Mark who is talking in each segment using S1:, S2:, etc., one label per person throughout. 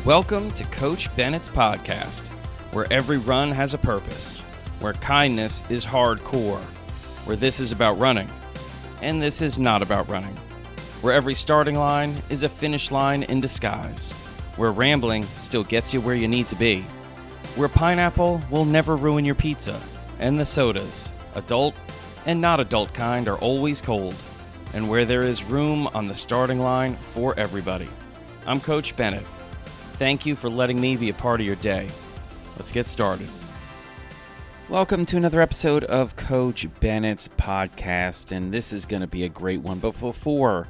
S1: Welcome to Coach Bennett's podcast, where every run has a purpose, where kindness is hardcore, where this is about running, and this is not about running, where every starting line is a finish line in disguise, where rambling still gets you where you need to be, where pineapple will never ruin your pizza, and the sodas, adult and not adult kind, are always cold, and where there is room on the starting line for everybody. I'm Coach Bennett. Thank you for letting me be a part of your day. Let's get started. Welcome to another episode of Coach Bennett's podcast, and this is going to be a great one. But before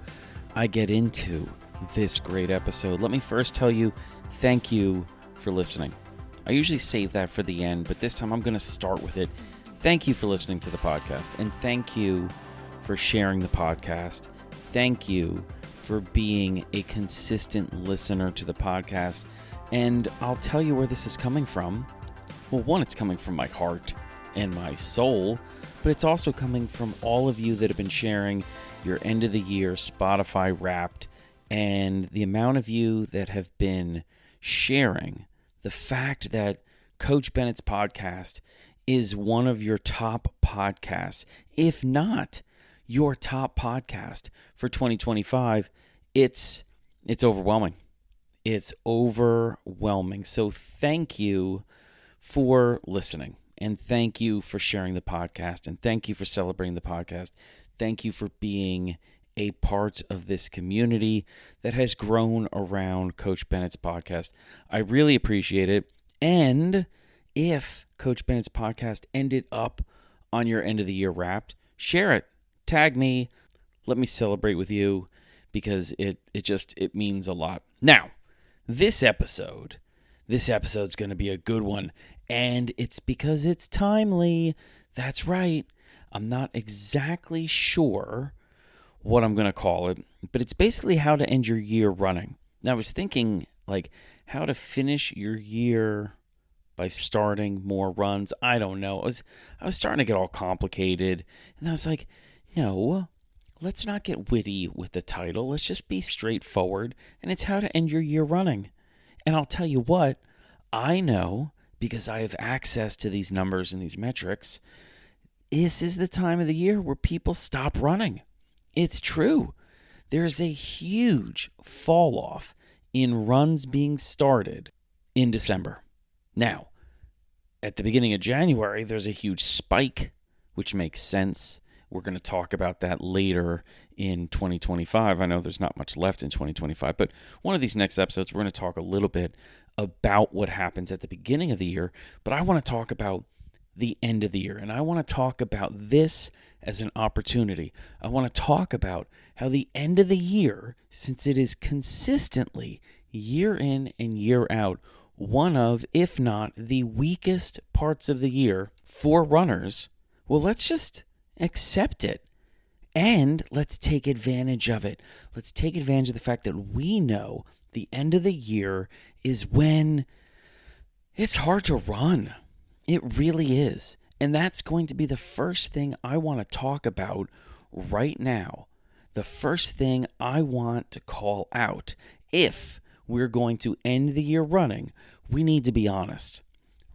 S1: I get into this great episode, let me first tell you thank you for listening. I usually save that for the end, but this time I'm going to start with it. Thank you for listening to the podcast, and thank you for sharing the podcast. Thank you for being a consistent listener to the podcast. And I'll tell you where this is coming from. Well, one, it's coming from my heart and my soul, but it's also coming from all of you that have been sharing your end of the year Spotify Wrapped, and the amount of you that have been sharing the fact that Coach Bennett's podcast is one of your top podcasts, if not your top podcast for 2025. It's overwhelming. It's overwhelming. So thank you for listening, and thank you for sharing the podcast, and thank you for celebrating the podcast. Thank you for being a part of this community that has grown around Coach Bennett's podcast. I really appreciate it. And if Coach Bennett's podcast ended up on your end of the year Wrapped, share it. Tag me. Let me celebrate with you, because it means a lot. Now, this episode's going to be a good one, and it's because it's timely. That's right. I'm not exactly sure what I'm going to call it, but it's basically how to end your year running. Now, I was thinking, how to finish your year by starting more runs. I don't know. I was starting to get all complicated, and I was like, no, let's not get witty with the title. Let's just be straightforward, and it's how to end your year running. And I'll tell you what, I know, because I have access to these numbers and these metrics, this is the time of the year where people stop running. It's true. There's a huge fall off in runs being started in December. Now, at the beginning of January, there's a huge spike, which makes sense. We're going to talk about that later in 2025. I know there's not much left in 2025, but one of these next episodes, we're going to talk a little bit about what happens at the beginning of the year, but I want to talk about the end of the year, and I want to talk about this as an opportunity. I want to talk about how the end of the year, since it is consistently year in and year out, one of, if not the weakest parts of the year for runners, well, let's just accept it, and let's take advantage of it. Let's take advantage of the fact that we know the end of the year is when it's hard to run. It really is. And that's going to be the first thing I want to talk about right now. The first thing I want to call out. If we're going to end the year running, we need to be honest.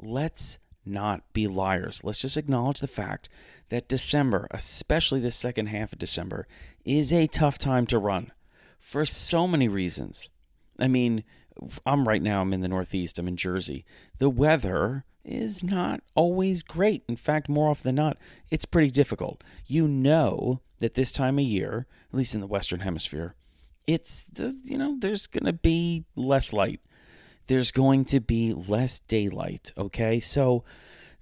S1: Let's not be liars. Let's just acknowledge the fact that December, especially the second half of December, is a tough time to run for so many reasons. I mean, I'm in the Northeast. I'm in Jersey. The weather is not always great. In fact, more often than not, it's pretty difficult. You know that this time of year, at least in the Western Hemisphere, there's going to be less light. There's going to be less daylight, okay? So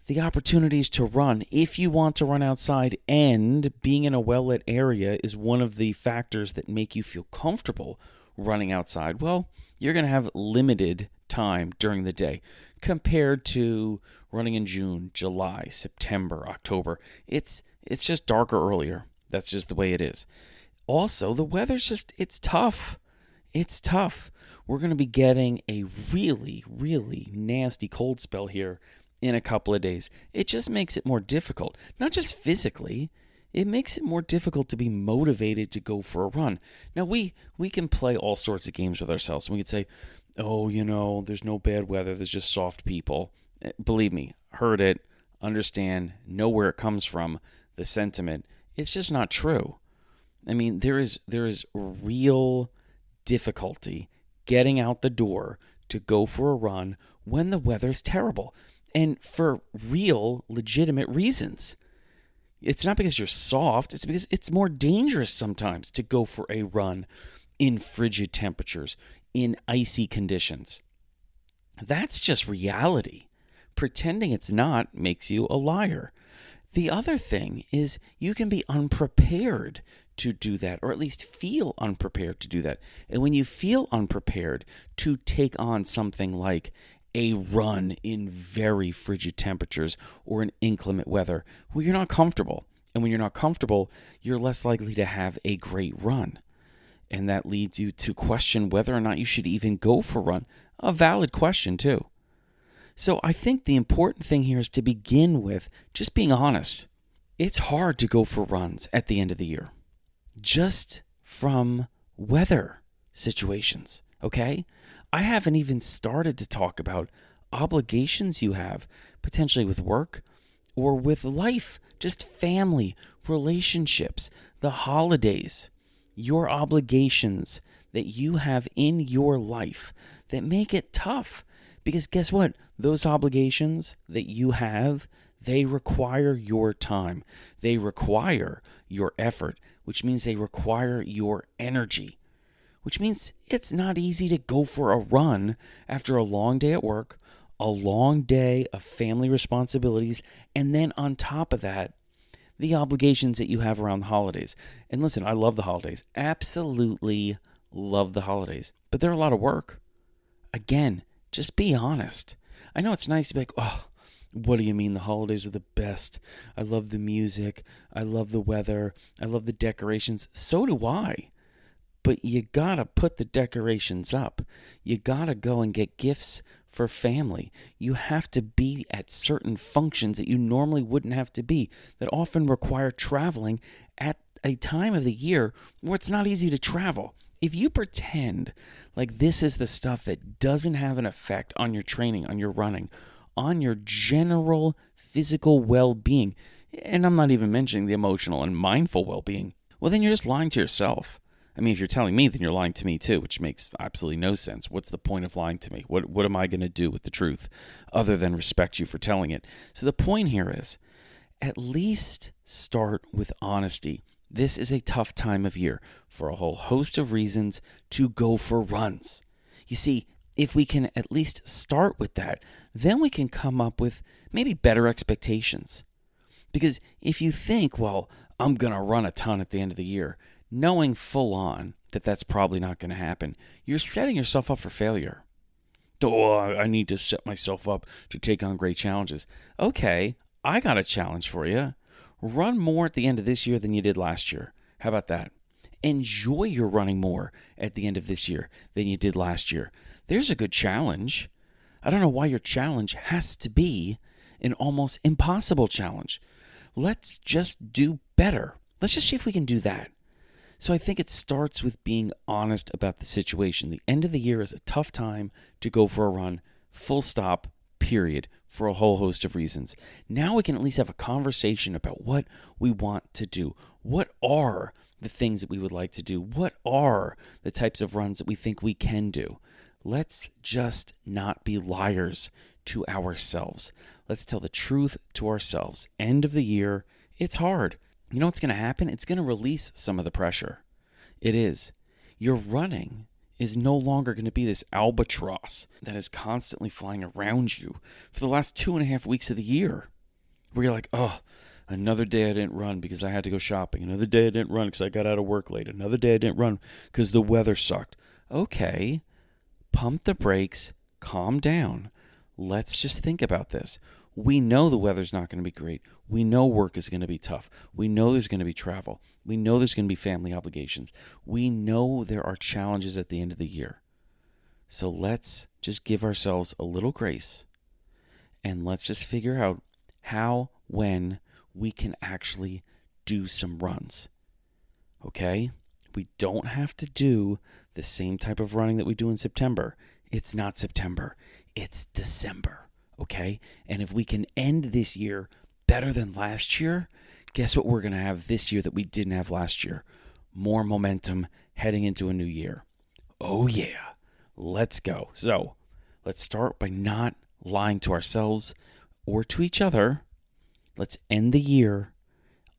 S1: the opportunities to run, if you want to run outside, and being in a well-lit area is one of the factors that make you feel comfortable running outside, well, you're going to have limited time during the day compared to running in June, July, September, October. It's just darker earlier. That's just the way it is. Also, the weather's it's tough. It's tough. We're going to be getting a really, really nasty cold spell here in a couple of days. It just makes it more difficult, not just physically. It makes it more difficult to be motivated to go for a run. Now, we can play all sorts of games with ourselves. We could say, Oh, there's no bad weather. There's just soft people. Believe me, heard it, understand, know where it comes from, the sentiment. It's just not true. I mean, there is real difficulty getting out the door to go for a run when the weather's terrible, and for real legitimate reasons. It's not because you're soft, it's because it's more dangerous sometimes to go for a run in frigid temperatures, in icy conditions. That's just reality. Pretending it's not makes you a liar. The other thing is you can be unprepared to do that, or at least feel unprepared to do that. And when you feel unprepared to take on something like a run in very frigid temperatures or in inclement weather, well, you're not comfortable. And when you're not comfortable, you're less likely to have a great run. And that leads you to question whether or not you should even go for a run. A valid question, too. So I think the important thing here is to begin with just being honest. It's hard to go for runs at the end of the year, just from weather situations, okay? I haven't even started to talk about obligations you have, potentially with work or with life, just family, relationships, the holidays, your obligations that you have in your life that make it tough. Because guess what? Those obligations that you have, they require your time. They require your effort, which means they require your energy, which means it's not easy to go for a run after a long day at work, a long day of family responsibilities, and then on top of that, the obligations that you have around the holidays. And listen, I love the holidays. Absolutely love the holidays. But they're a lot of work. Again, just be honest. I know it's nice to be like, oh, what do you mean the holidays are the best? I love the music. I love the weather. I love the decorations. So do I. But you gotta put the decorations up. You gotta go and get gifts for family. You have to be at certain functions that you normally wouldn't have to be, that often require traveling at a time of the year where it's not easy to travel. If you pretend like this is the stuff that doesn't have an effect on your training, on your running, on your general physical well-being, and I'm not even mentioning the emotional and mindful well-being, well, then you're just lying to yourself. I mean, if you're telling me, then you're lying to me too, which makes absolutely no sense. What's the point of lying to me? What am I going to do with the truth other than respect you for telling it? So the point here is, at least start with honesty. This is a tough time of year for a whole host of reasons to go for runs. You see, if we can at least start with that, then we can come up with maybe better expectations. Because if you think, well, I'm going to run a ton at the end of the year, knowing full on that that's probably not going to happen, you're setting yourself up for failure. Oh, I need to set myself up to take on great challenges. Okay, I got a challenge for you. Run more at the end of this year than you did last year. How about that? Enjoy your running more at the end of this year than you did last year. There's a good challenge. I don't know why your challenge has to be an almost impossible challenge. Let's just do better. Let's just see if we can do that. So I think it starts with being honest about the situation. The end of the year is a tough time to go for a run, full stop, period, for a whole host of reasons. Now we can at least have a conversation about what we want to do. What are the things that we would like to do? What are the types of runs that we think we can do? Let's just not be liars to ourselves. Let's tell the truth to ourselves. End of the year, it's hard. You know what's going to happen? It's going to release some of the pressure. It is. Your running is no longer going to be this albatross that is constantly flying around you for the last 2.5 weeks of the year, where you're like, oh, another day I didn't run because I had to go shopping. Another day I didn't run because I got out of work late. Another day I didn't run because the weather sucked. Okay, pump the brakes, calm down. Let's just think about this. We know the weather's not going to be great. We know work is going to be tough. We know there's going to be travel. We know there's going to be family obligations. We know there are challenges at the end of the year. So let's just give ourselves a little grace and let's just figure out how, when we can actually do some runs. Okay? We don't have to do the same type of running that we do in September.
S2: it's not September, it's December, okay? And if we can end this year better than last year, guess what we're going to have this year that we didn't have last year? More momentum heading into a new year. Oh yeah, let's go. So let's start by not lying to ourselves or to each other. Let's end the year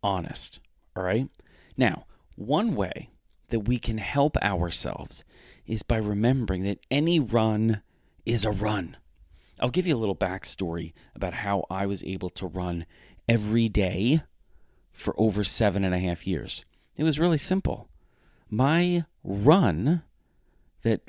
S2: honest, all right? Now, one way that we can help ourselves is by remembering that any run is a run. I'll give you a little backstory about how I was able to run every day for over 7.5 years. It was really simple. My run that,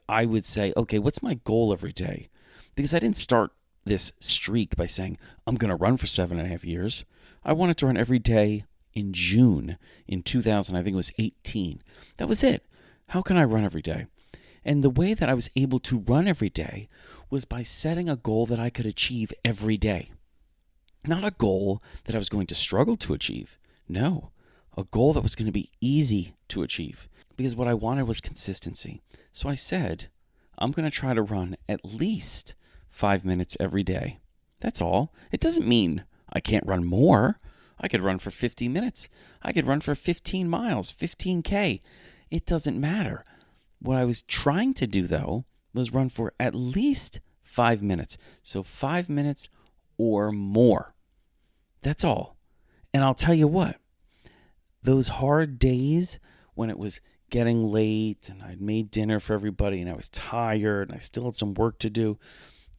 S2: I would say, okay, what's my goal every day? Because I didn't start this streak by saying, I'm going to run for 7.5 years. I wanted to run every day in June in 2000, I think it was 18. That was it. How can I run every day? And the way that I was able to run every day was by setting a goal that I could achieve every day. Not a goal that I was going to struggle to achieve. No, a goal that was going to be easy to achieve. Because what I wanted was consistency. So I said, I'm going to try to run at least 5 minutes every day. That's all. It doesn't mean I can't run more. I could run for 50 minutes. I could run for 15 miles, 15K. It doesn't matter. What I was trying to do, though, was run for at least 5 minutes. So 5 minutes or more. That's all. And I'll tell you what, those hard days when it was getting late and I'd made dinner for everybody and I was tired and I still had some work to do,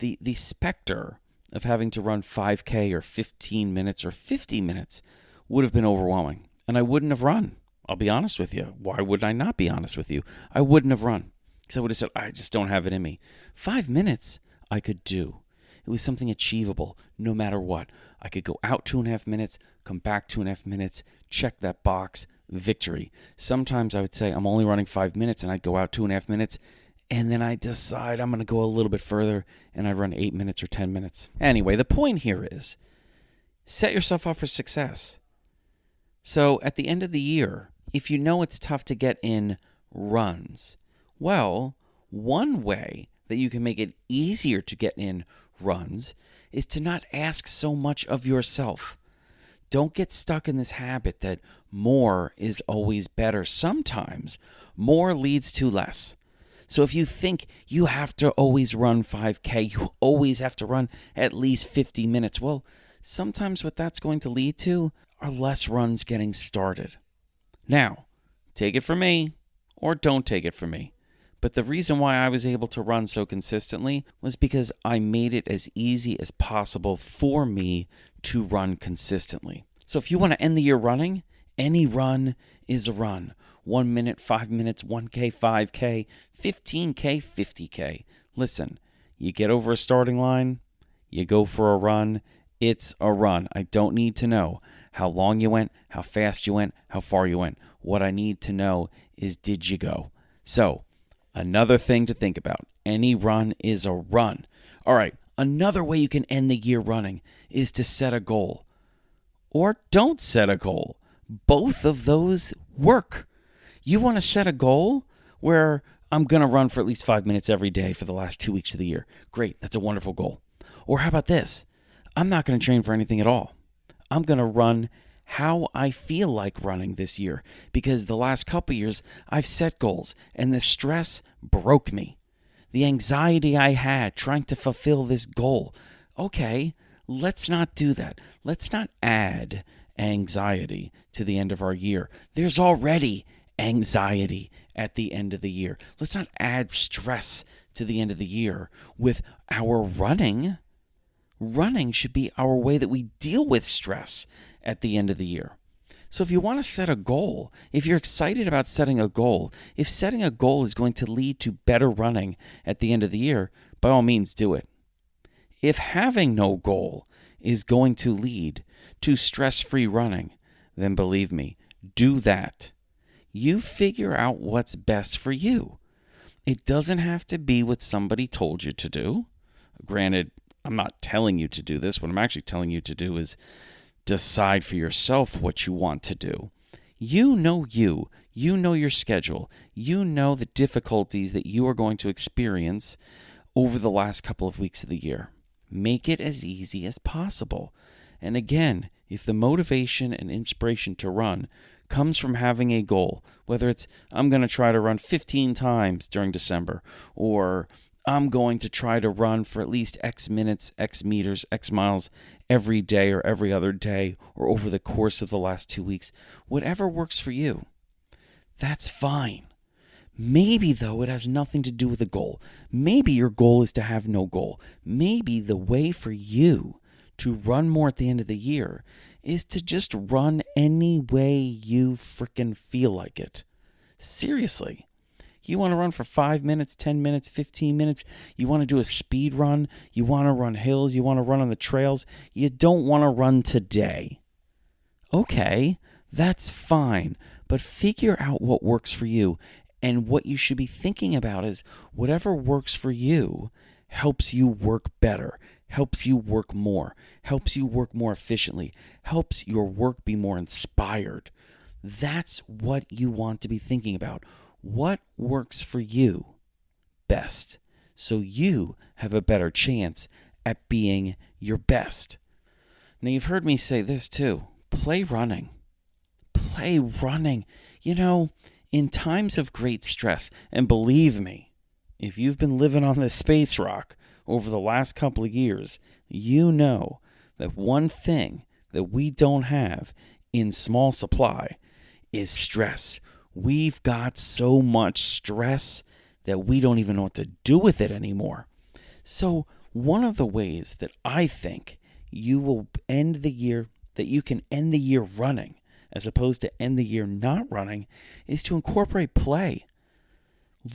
S2: the specter of having to run 5K or 15 minutes or 50 minutes would have been overwhelming. And I wouldn't have run. I'll be honest with you. Why would I not be honest with you? I wouldn't have run. Because I would have said, I just don't have it in me. 5 minutes I could do. It was something achievable no matter what. I could go out 2.5 minutes, come back 2.5 minutes, check that box, victory. Sometimes I would say I'm only running 5 minutes and I'd go out 2.5 minutes and then I decide I'm going to go a little bit further and I run 8 minutes or 10 minutes. Anyway, the point here is set yourself up for success. So at the end of the year, if you know it's tough to get in runs, well, one way that you can make it easier to get in runs is to not ask so much of yourself. Don't get stuck in this habit that more is always better. Sometimes more leads to less. So if you think you have to always run 5K, you always have to run at least 50 minutes, well, sometimes what that's going to lead to are less runs getting started. Now, take it from me or don't take it from me. But the reason why I was able to run so consistently was because I made it as easy as possible for me to run consistently. So if you want to end the year running, any run is a run. 1 minute, 5 minutes, 1K, 5K, 15K, 50K. Listen, you get over a starting line, you go for a run, it's a run. I don't need to know how long you went, how fast you went, how far you went. What I need to know is, did you go? So, another thing to think about. Any run is a run. All right, another way you can end the year running is to set a goal. Or don't set a goal. Both of those work. You want to set a goal where I'm going to run for at least 5 minutes every day for the last 2 weeks of the year. Great, that's a wonderful goal. Or how about this? I'm not going to train for anything at all. I'm going to run how I feel like running this year, because the last couple years I've set goals and the stress broke me. The anxiety I had trying to fulfill this goal. Okay, let's not do that. Let's not add anxiety to the end of our year. There's already anxiety at the end of the year. Let's not add stress to the end of the year with our running. Running should be our way that we deal with stress at the end of the year. So if you want to set a goal, if you're excited about setting a goal, if setting a goal is going to lead to better running at the end of the year, by all means do it. If having no goal is going to lead to stress-free running, then believe me, do that. You figure out what's best for you. It doesn't have to be what somebody told you to do. Granted, I'm not telling you to do this. What I'm actually telling you to do is decide for yourself what you want to do. You know you. You know your schedule. You know the difficulties that you are going to experience over the last couple of weeks of the year. Make it as easy as possible. And again, if the motivation and inspiration to run comes from having a goal, whether it's I'm going to try to run 15 times during December, or I'm going to try to run for at least X minutes, X meters, X miles every day or every other day or over the course of the last 2 weeks, whatever works for you, that's fine. Maybe, though, it has nothing to do with a goal. Maybe your goal is to have no goal. Maybe the way for you to run more at the end of the year is to just run any way you frickin' feel like it. Seriously. You want to run for 5 minutes, 10 minutes, 15 minutes. You want to do a speed run. You want to run hills. You want to run on the trails. You don't want to run today. Okay, that's fine. But figure out what works for you. And what you should be thinking about is whatever works for you helps you work better, helps you work more, helps you work more efficiently, helps your work be more inspired. That's what you want to be thinking about. What works for you best, so you have a better chance at being your best. Now, you've heard me say this too. Play running. Play running. You know, in times of great stress, and believe me, if you've been living on this space rock over the last couple of years, you know that one thing that we don't have in small supply is stress. We've got so much stress that we don't even know what to do with it anymore. So one of the ways that I think you will end the year, that you can end the year running, as opposed to end the year not running, is to incorporate play.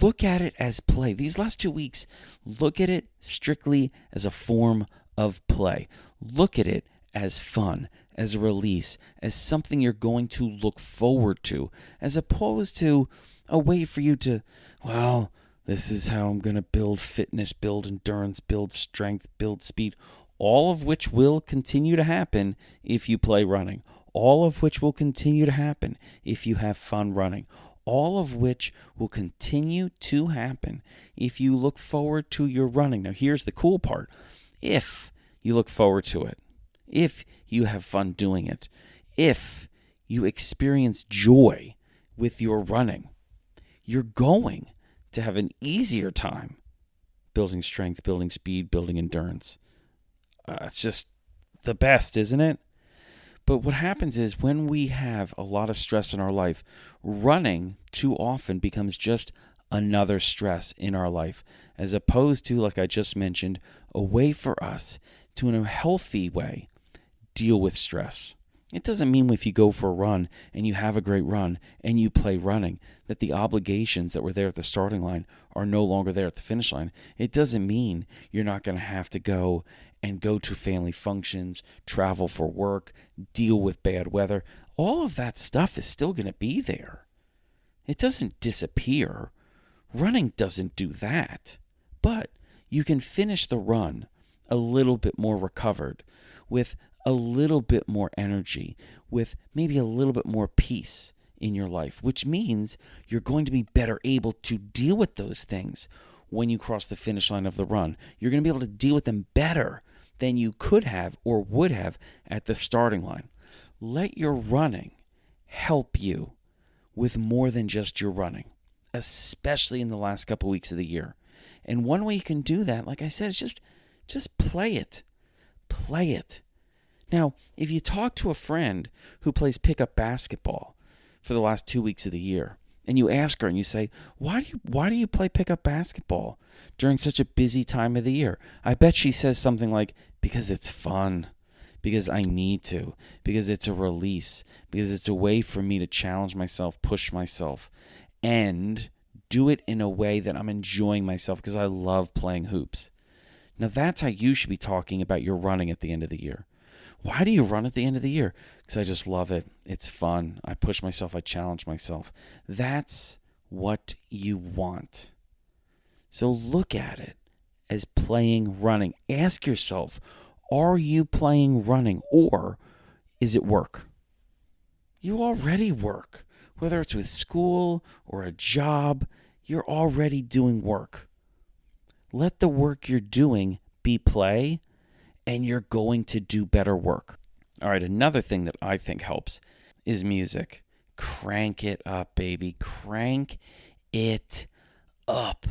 S2: Look at it as play. These last 2 weeks, look at it strictly as a form of play. Look at it as fun, as a release, as something you're going to look forward to, as opposed to a way for you to, well, this is how I'm going to build fitness, build endurance, build strength, build speed, all of which will continue to happen if you play running. All of which will continue to happen if you have fun running. All of which will continue to happen if you look forward to your running. Now, here's the cool part. If you look forward to it, if you have fun doing it, if you experience joy with your running, you're going to have an easier time building strength, building speed, building endurance. It's just the best, isn't it? But what happens is when we have a lot of stress in our life, running too often becomes just another stress in our life, as opposed to, like I just mentioned, a way for us to, in a healthy way, deal with stress. It doesn't mean if you go for a run and you have a great run and you play running, that the obligations that were there at the starting line are no longer there at the finish line. It doesn't mean you're not going to have to go to family functions, travel for work, deal with bad weather. All of that stuff is still going to be there. It doesn't disappear. Running doesn't do that. But you can finish the run a little bit more recovered, with a little bit more energy, with maybe a little bit more peace in your life, which means you're going to be better able to deal with those things when you cross the finish line of the run. You're going to be able to deal with them better than you could have or would have at the starting line. Let your running help you with more than just your running, especially in the last couple weeks of the year. And one way you can do that, like I said, is just play it. Play it. Now, if you talk to a friend who plays pickup basketball for the last 2 weeks of the year, and you ask her and you say, why do you play pickup basketball during such a busy time of the year? I bet she says something like, because it's fun, because I need to, because it's a release, because it's a way for me to challenge myself, push myself, and do it in a way that I'm enjoying myself because I love playing hoops. Now that's how you should be talking about your running at the end of the year. Why do you run at the end of the year? Because I just love it. It's fun. I push myself. I challenge myself. That's what you want. So look at it as playing running. Ask yourself, are you playing running or is it work? You already work. Whether it's with school or a job, you're already doing work. Let the work you're doing be play, and you're going to do better work. All right, another thing that I think helps is music. Crank it up, baby. Crank it up.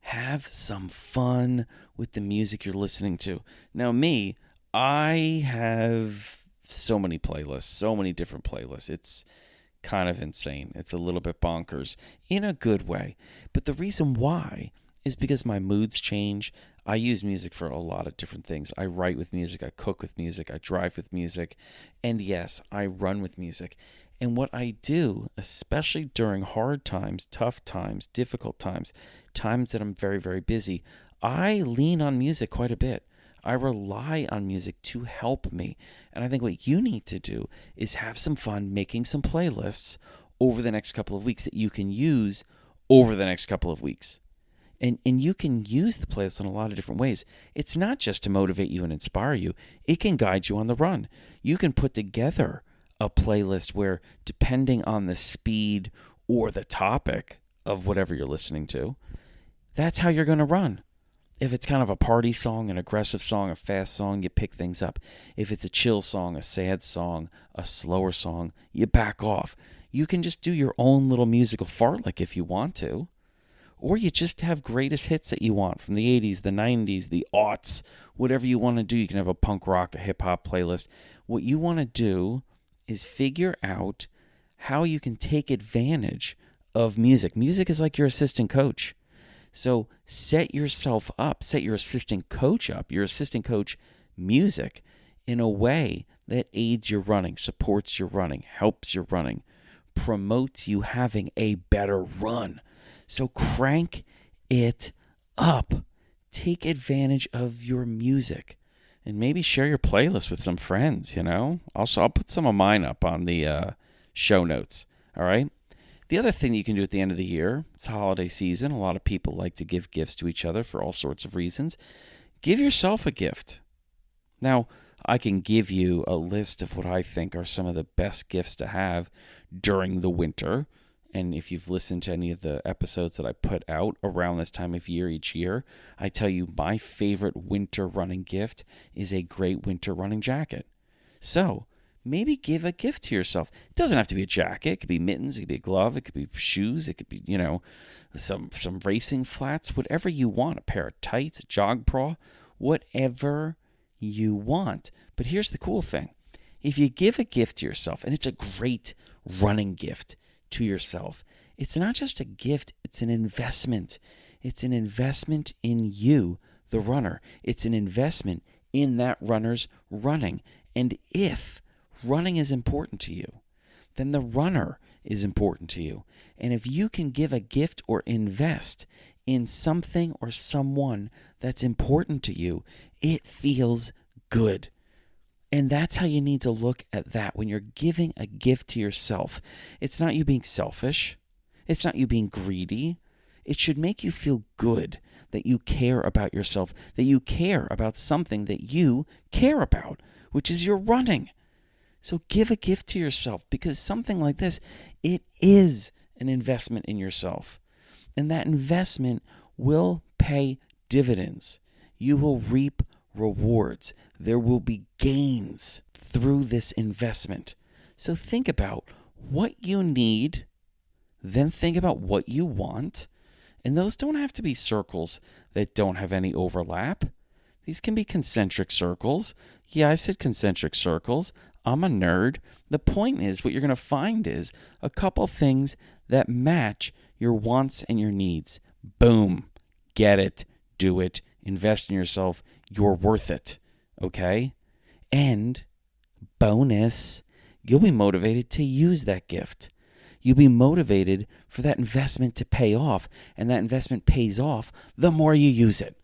S2: Have some fun with the music you're listening to. Now, me, I have so many playlists, so many different playlists. It's kind of insane. It's a little bit bonkers in a good way. But the reason why is because my moods change. I use music for a lot of different things. I write with music, I cook with music, I drive with music, and yes, I run with music. And what I do, especially during hard times, tough times, difficult times, times that I'm very, very busy, I lean on music quite a bit. I rely on music to help me. And I think what you need to do is have some fun making some playlists over the next couple of weeks that you can use over the next couple of weeks. And you can use the playlist in a lot of different ways. It's not just to motivate you and inspire you. It can guide you on the run. You can put together a playlist where, depending on the speed or the topic of whatever you're listening to, that's how you're going to run. If it's kind of a party song, an aggressive song, a fast song, you pick things up. If it's a chill song, a sad song, a slower song, you back off. You can just do your own little musical fartlek if you want to. Or you just have greatest hits that you want from the 80s, the 90s, the aughts, whatever you want to do. You can have a punk rock, a hip-hop playlist. What you want to do is figure out how you can take advantage of music. Music is like your assistant coach. So set yourself up, set your assistant coach up, your assistant coach music in a way that aids your running, supports your running, helps your running, promotes you having a better run. So crank it up. Take advantage of your music. And maybe share your playlist with some friends, you know? I'll put some of mine up on the show notes, all right? The other thing you can do at the end of the year, it's holiday season. A lot of people like to give gifts to each other for all sorts of reasons. Give yourself a gift. Now, I can give you a list of what I think are some of the best gifts to have during the winter. And if you've listened to any of the episodes that I put out around this time of year each year, I tell you my favorite winter running gift is a great winter running jacket. So maybe give a gift to yourself. It doesn't have to be a jacket. It could be mittens. It could be a glove. It could be shoes. It could be, some racing flats, whatever you want, a pair of tights, a jog bra, whatever you want. But here's the cool thing. If you give a gift to yourself, and it's a great running gift to yourself, it's not just a gift, it's an investment. It's an investment in you, the runner. It's an investment in that runner's running. And if running is important to you, then the runner is important to you. And if you can give a gift or invest in something or someone that's important to you, it feels good. And that's how you need to look at that when you're giving a gift to yourself. It's not you being selfish. It's not you being greedy. It should make you feel good that you care about yourself, that you care about something that you care about, which is your running. So give a gift to yourself, because something like this, it is an investment in yourself. And that investment will pay dividends. You will reap rewards. There will be gains through this investment. So think about what you need, then think about what you want. And those don't have to be circles that don't have any overlap. These can be concentric circles. Yeah, I said concentric circles. I'm a nerd. The point is, what you're going to find is a couple things that match your wants and your needs. Boom. Get it. Do it. Invest in yourself. You're worth it. Okay? And bonus, you'll be motivated to use that gift. You'll be motivated for that investment to pay off. And that investment pays off the more you use it.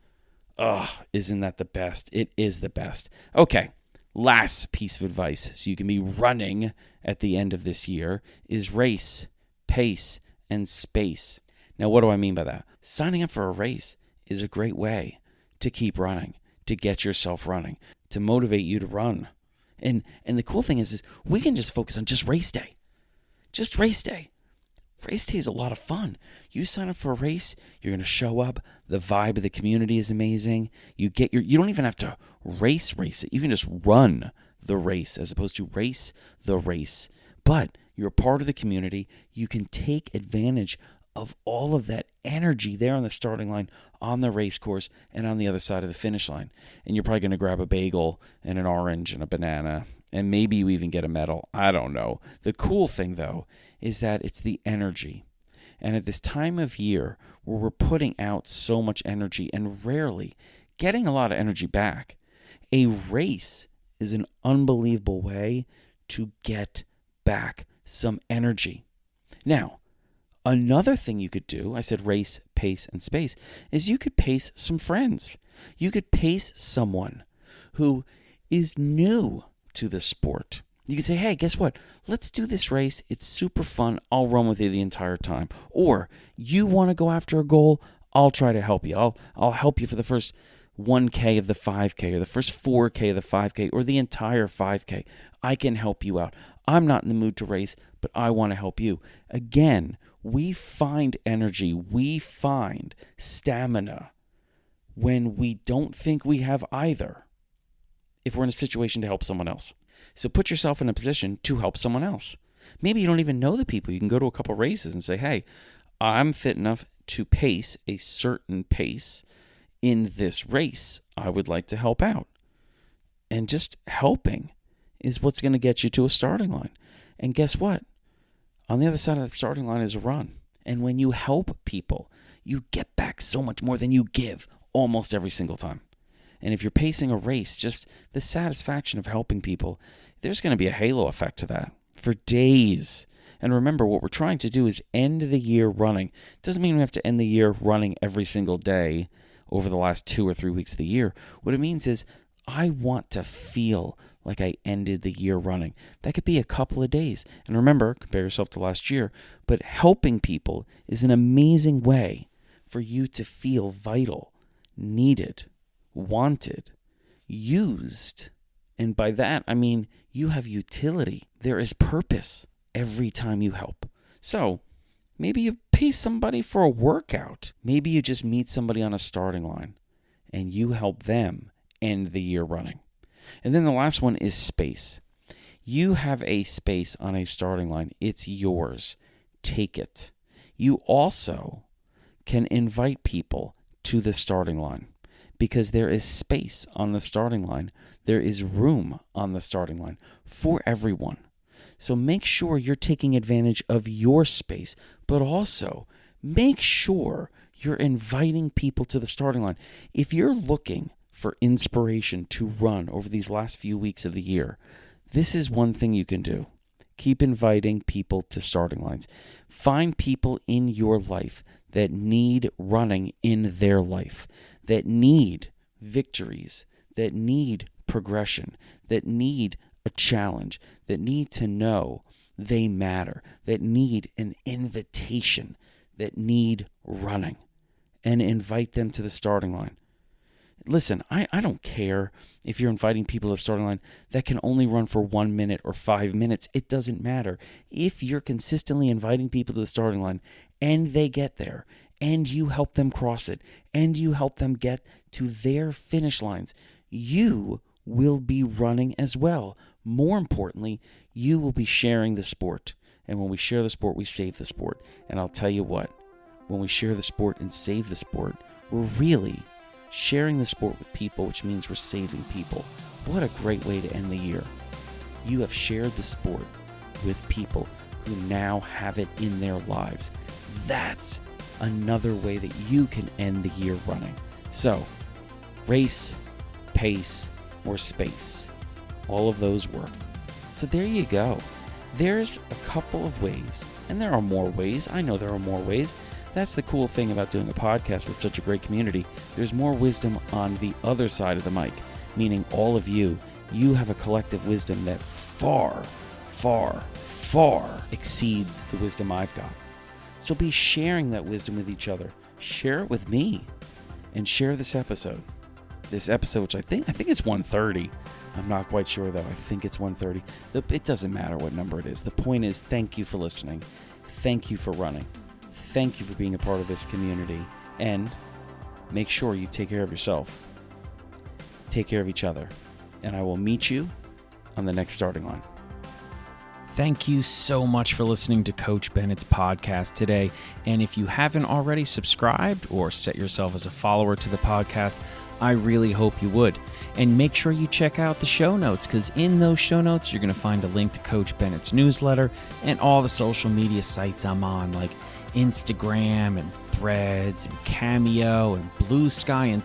S2: Oh, isn't that the best? It is the best. Okay. Last piece of advice, so you can be running at the end of this year, is race, pace, and space. Now, what do I mean by that? Signing up for a race is a great way to keep running, to get yourself running, to motivate you to run. And the cool thing is we can just focus on just race day. Just race day. Race day is a lot of fun. You sign up for a race, you're going to show up. The vibe of the community is amazing. You don't even have to race it. You can just run the race as opposed to race the race. But you're a part of the community. You can take advantage of all of that energy there on the starting line, on the race course, and on the other side of the finish line. And you're probably going to grab a bagel and an orange and a banana, and maybe you even get a medal. I don't know. The cool thing, though, is that it's the energy. And at this time of year where we're putting out so much energy and rarely getting a lot of energy back, a race is an unbelievable way to get back some energy. Now, another thing you could do, I said race, pace, and space, is you could pace some friends. You could pace someone who is new to the sport. You could say, hey, guess what? Let's do this race. It's super fun. I'll run with you the entire time. Or you want to go after a goal, I'll try to help you. I'll help you for the first 1K of the 5K or the first 4K of the 5K or the entire 5K. I can help you out. I'm not in the mood to race, but I want to help you. Again, we find energy, we find stamina when we don't think we have either, if we're in a situation to help someone else. So put yourself in a position to help someone else. Maybe you don't even know the people. You can go to a couple races and say, hey, I'm fit enough to pace a certain pace in this race. I would like to help out. And just helping is what's going to get you to a starting line. And guess what? On the other side of that starting line is a run. And when you help people, you get back so much more than you give almost every single time. And if you're pacing a race, just the satisfaction of helping people, there's going to be a halo effect to that for days. And remember, what we're trying to do is end the year running. It doesn't mean we have to end the year running every single day over the last 2 or 3 weeks of the year. What it means is I want to feel like I ended the year running. That could be a couple of days. And remember, compare yourself to last year, but helping people is an amazing way for you to feel vital, needed, wanted, used. And by that, I mean you have utility. There is purpose every time you help. So maybe you pay somebody for a workout. Maybe you just meet somebody on a starting line and you help them end the year running. And then the last one is space. You have a space on a starting line. It's yours. Take it. You also can invite people to the starting line because there is space on the starting line. There is room on the starting line for everyone. So make sure you're taking advantage of your space, but also make sure you're inviting people to the starting line. If you're looking for inspiration to run over these last few weeks of the year, this is one thing you can do. Keep inviting people to starting lines. Find people in your life that need running in their life, that need victories, that need progression, that need a challenge, that need to know they matter, that need an invitation, that need running, and invite them to the starting line. Listen, I don't care if you're inviting people to the starting line that can only run for 1 minute or 5 minutes. It doesn't matter. If you're consistently inviting people to the starting line and they get there and you help them cross it and you help them get to their finish lines, you will be running as well. More importantly, you will be sharing the sport. And when we share the sport, we save the sport. And I'll tell you what, when we share the sport and save the sport, we're really sharing the sport with people, which means we're saving people. What a great way to end the year. You have shared the sport with people who now have it in their lives. That's another way that you can end the year running. So, race, pace, or space. All of those work. So there you go. There's a couple of ways, and there are more ways. I know there are more ways. That's the cool thing about doing a podcast with such a great community. There's more wisdom on the other side of the mic, meaning all of you have a collective wisdom that far, far, far exceeds the wisdom I've got. So be sharing that wisdom with each other. Share it with me and share this episode. This episode, which I think it's 130. I'm not quite sure though. I think it's 130. It doesn't matter what number it is. The point is, thank you for listening. thank you for running. Thank you for being a part of this community. And make sure you take care of yourself. Take care of each other. And I will meet you on the next starting line.
S1: Thank you so much for listening to Coach Bennett's podcast today. And if you haven't already subscribed or set yourself as a follower to the podcast, I really hope you would. And make sure you check out the show notes, because in those show notes, you're going to find a link to Coach Bennett's newsletter and all the social media sites I'm on, like Instagram and Threads and Cameo and Blue Sky and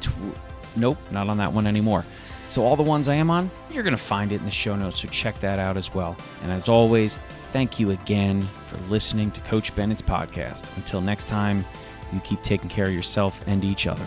S1: nope, not on that one anymore. So all the ones I am on, you're going to find it in the show notes, so check that out as well. And as always, thank you again for listening to Coach Bennett's podcast. Until next time, you keep taking care of yourself and each other.